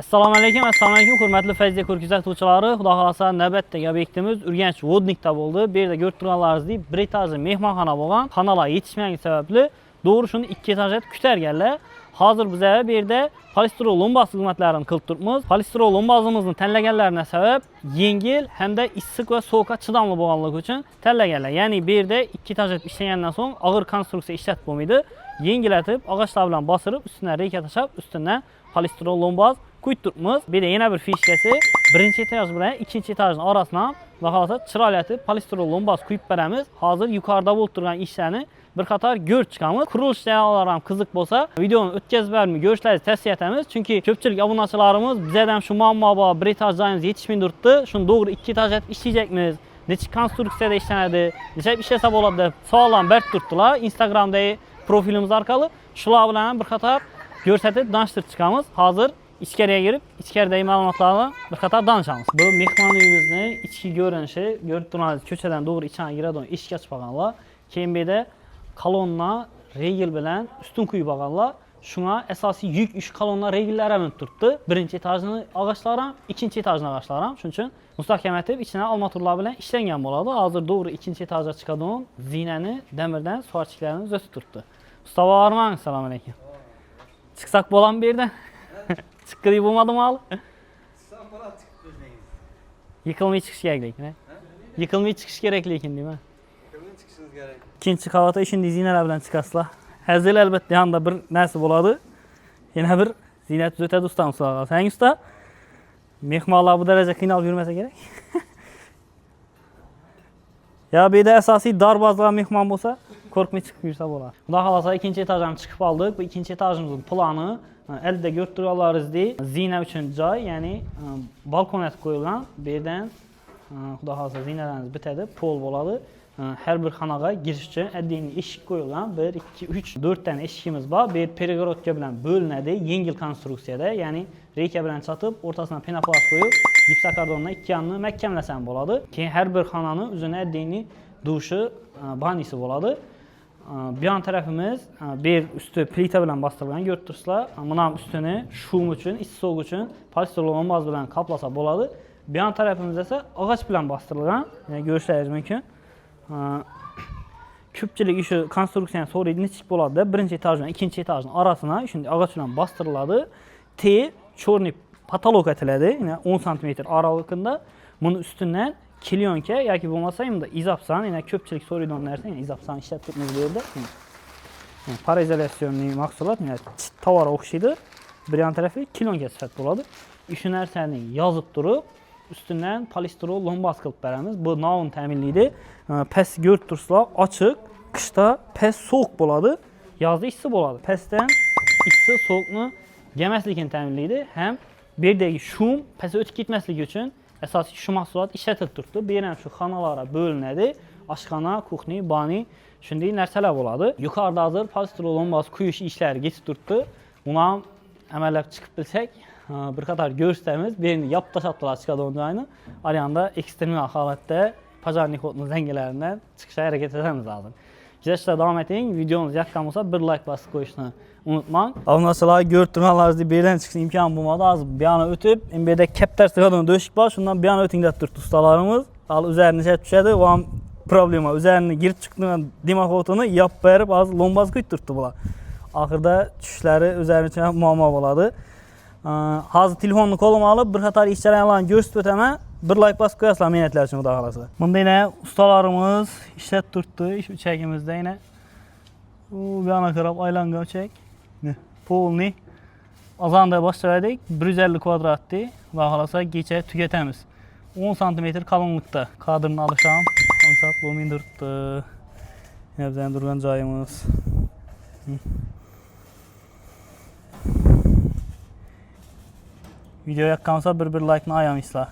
Assalomu alaykum, hurmatli Fayzli ko'rkuzatuvchilari. Xudo xolasa navbatdagi obyektimiz Urganch Vodnikda bo'ldi. Bu yerda ko'rib turganlaringizdek, bir etajli mehmonxona bo'lgan. Xonalar yetishmagani sababli to'g'ri shuni 2 etajga ko'targanlar. Hozir biz bu yerda polistirol lombaz xizmatlarini qilib turibmiz. Polistirol lombazimizni tanlaganlarına sabab yengil hamda issiq va sovuqqa chidamli bo'lganligi uchun tanlaganlar. Ya'ni bu yerda 2 etajga ishlagandan so'ng og'ir konstruksiya ishlatib bo'lmaydi. Yengillatib, og'ochlar bilan bosirib, ustidan reyka tashab, ustidan polistirol lombaz qo'yib turibmiz. Bir de yana bir fishkasi, birinchi etaj bilan ikkinchi etajning orasidan va xohlasa chiroylatib polistirol lombaz qo'yib beramiz. Hozir yuqorida bo'lib turgan ishlarni bir qator ko'rib chiqamiz. Qurilish jarayonlari ham qiziq bo'lsa, videoni o'tkazib bermay ko'rishlaringizni tavsiya etamiz. Chunki ko'pchilik obunachilarimiz bizda ham shu muammo bor, bir etaj joyimiz yetishmay turibdi. Shuni to'g'ri 2 etajga ishlayjakmiz. Necha konstruksiyada ishlanadi, necha ishlasa bo'ladi deb savollar berib turibdilar. Instagramdagi profilimiz orqali shular bilan bir qator ko'rsatib, tanishtirib chiqamiz. Hozir ichkariga girib, ichkaridagi ma'lumotlarni bir qator danışamiz. Bu mehmon uyimizni ichki ko'rinishi, ko'rib turganingiz ko'chadan to'g'ri ichga kiradigan eshik ochib olganlar. Keyin bu yerda kolonna regel bilan ustun qo'yib olganlar. Shunga asosiy yuk ish kolonna regellari ham turibdi. Birinchi etajning og'ochlari ham, ikkinchi etajning og'ochlari ham. Shuning uchun mustahkam etib, ichini armaturlar bilan ishlangan bo'ladi. Hozir to'g'ri ikkinchi etajga chiqadigan zinani damirdan sochiklarini uzatib turibdi. Mustafa Arman, assalomu alaykum. Chiqsak bo'ladimi bu yerdan? Chiqqidek bo'lmadimi hali? Yiqilmay chiqish kerak lekin. Yiqilmay chiqish kerak lekin deyman. Yiqilmay chiqishimiz kerak. Ikkinchi qavatda shunday zinalar bilan chiqasizlar. Hazil albatta yanında bir narsa bo'ladi. Yana bir zinat o'tadi ustamiz. Sen usta mehmonlar bu daraja qiynalib yurmasa kerak. Ya bu yerda asosiy darbozlar mehmon bo'lsa, qo'rqmay chiqib yursa bo'ladi. Xudo xolasa ikkinchi etajdan chiqib oldik. Bu ikkinchi etajimizning plani elde ko'rib turganlaringizdek zina uchun joy, ya'ni balkonat qo'yilgan. Bu yerdan xudo xolasa zinalarimiz bitadi, pol bo'ladi. Her bir xonaga girish uchun oddiy eshik qo'yilgan. 1, 2, 3, 4 tane eshigimiz bor. Bu yer перегородка bilan bo'linadi, yengil konstruksiyada, ya'ni reyka bilan chatib, o'rtasidan penoplast qo'yib, gipsokardondan ikki yonini mahkamlasam bo'ladi. Keyin har bir xonani o'zini oddiy dushi, banisi bo'ladi. Bu yon tarafimiz bir üstü plita bilan bostirilgan, ko'rib turibsizlar. Buni ham ustini shum uchun, issiq uchun polistirol lombaz bilan qaplasa bo'ladi. Bu yon tarafimiz esa og'och bilan bostirilgan. Ya'ni ko'rishlaringiz mumkin. Ko'pchilik shu konstruksiyani so'raydi, nechik bo'ladi? Birinchi etaj bilan ikkinchi etajning orasina shunday og'och bilan bostiriladi. Chorniy patolog aytiladi, ya'ni 10 sm oralig'ida. Buni ustidan kelyonka yoki bo'lmasa endi izopsan, ya'ni ko'pchilik so'raydigan narsa, ya'ni izopsan ishlatib turibmiz bu yerda. Paraizolyatsionni mahsulot, ya'ni tovar o'xshaydi. Bir yon tarafi kelyonka sifat bo'ladi. Shu narsani yozib turib, ustidan polistirol lombaz qilib beramiz. Bu novun ta'minlaydi. Past ko'rib turibsizlar, ochiq, qishda past sovuq bo'ladi, yozda issiq bo'ladi. Pastdan issiq sovuqni yemasligini ta'minlaydi. Ham bu yerdagi shum pastga o'tib ketmasligi uchun asosiy shu mahsulot ishlatilib turibdi. Bu ham shu xonalarga bo'linadi. Oshxona, kuxni, bani shunday narsalar bo'ladi. Yuqorida hozir polistirol lombaz quyish ishlari ketib turibdi. Uni ham amallab chiqib bilsak, bir qator ko'rsatamiz. Bu yerni yopib tashlabdilar chiqadigan joyni. Oriyanda ekstremal holatda pajarnik o'tni zangalaridan chiqishga harakat etamiz hozir. Kuzatishda davom eting. Videomiz yoqqan bo'lsa bir like bosib qo'yishni unutmang. Obunachilar ko'rib turganlaringizdek bu yerdan chiqishga imkon bo'lmadi. Hozir bu yana o'tib, bu yerda kaptar sig'adigan do'shik bor. Shundan bu yana o'ting deb turibdi ustalarimiz. Hali o'zlarini ishlatib tushadi, bu ham problema. O'zlarini girib chiqgan dimoxotini yopib berib, hozir lombaz qo'yib turibdi bular. Oxirida tushishlari o'zlari uchun muammo bo'ladi. Hozir telefonni qo'limga olib bir qator ish jarayonlarini ko'rsatib o'taman. Bir like bosib qo'yasizlar menatlar uchun xudo xolasa. Bunda yana ustalarimiz ishlab turibdi. Ish uchagimizda yana bu yana qarab aylangan uchak. Polni azanda boshladik. 150 kvadratli xudo xolasa kecha tugatamiz. 10 sm qalinlikda kadrni olisham. Mansab bo'lmay turibdi. Yana bizning turgan joyimiz. Video yoqqan bo'lsa bir like ni ayamaysizlar.